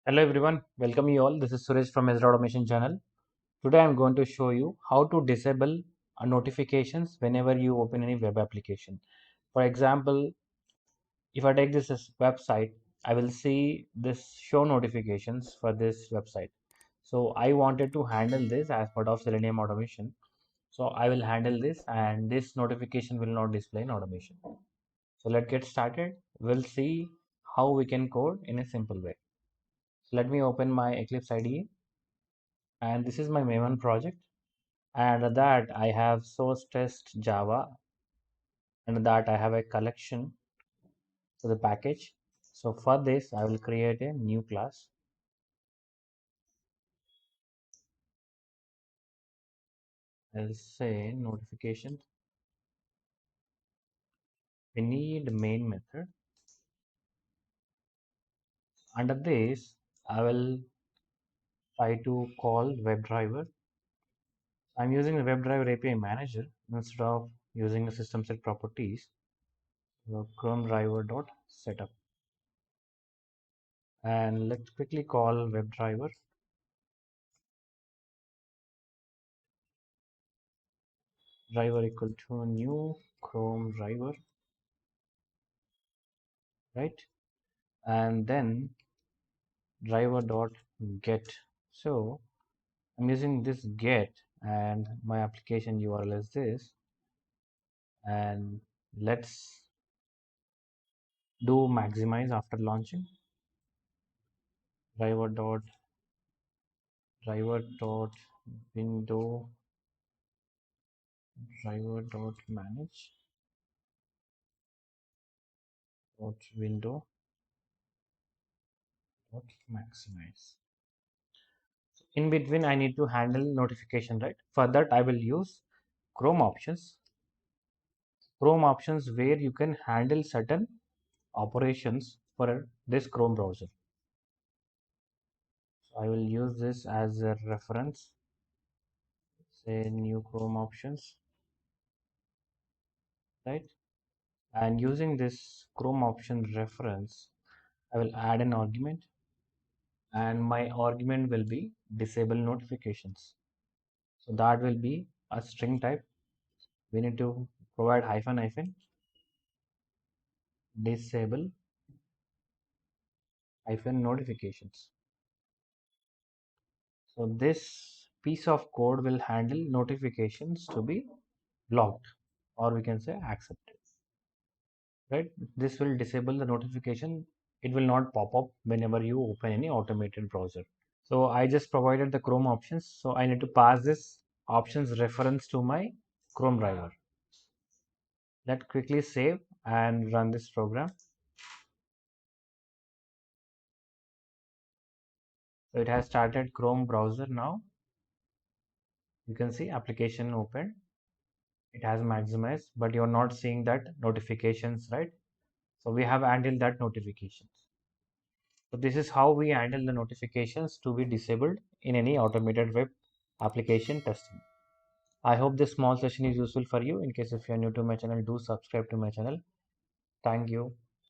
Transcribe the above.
Hello everyone, welcome you all. This is Suresh from Ezra Automation channel. Today I'm going to show you how to disable notifications whenever you open any web application. For example, if I take this as website, I will see this show notifications for this website. So I wanted to handle this as part of Selenium automation. So I will handle this and this notification will not display in automation. So let's get started. We'll see how we can code in a simple way. So let me open my Eclipse IDE. And this is my Maven project. And that I have source test Java, and that I have a collection to the package. So for this, I will create a new class. I'll say notification. We need main method. Under this, I will try to call WebDriver. I'm using the WebDriver API manager instead of using the system set properties. So Chrome driver dot setup, and let's quickly call WebDriver. Driver equal to new Chrome driver, right? And then driver dot get. So I'm using this get, and my application URL is this, and let's do maximize after launching. Driver dot window driver dot manage dot window dot maximize. In between, I need to handle notification, right? For that, I will use Chrome options. Chrome options where you can handle certain operations for this Chrome browser. So I will use this as a reference, say new Chrome options, right? And using this Chrome option reference, I will add an argument, and my argument will be disable notifications. So that will be a string type. We need to provide hyphen hyphen disable hyphen notifications. So this piece of code will handle notifications to be blocked, or we can say accepted, right? This will disable the notification. It will not pop up whenever you open any automated browser. So I just provided the Chrome options. So I need to pass this options reference to my Chrome driver. Let's quickly save and run this program. So it has started Chrome browser now. You can see application open. It has maximized, but you're not seeing that notifications, right? So we have handled that notifications. So this is how we handle the notifications to be disabled in any automated web application testing. I hope this small session is useful for you. In case if you are new to my channel, do subscribe to my channel. Thank you.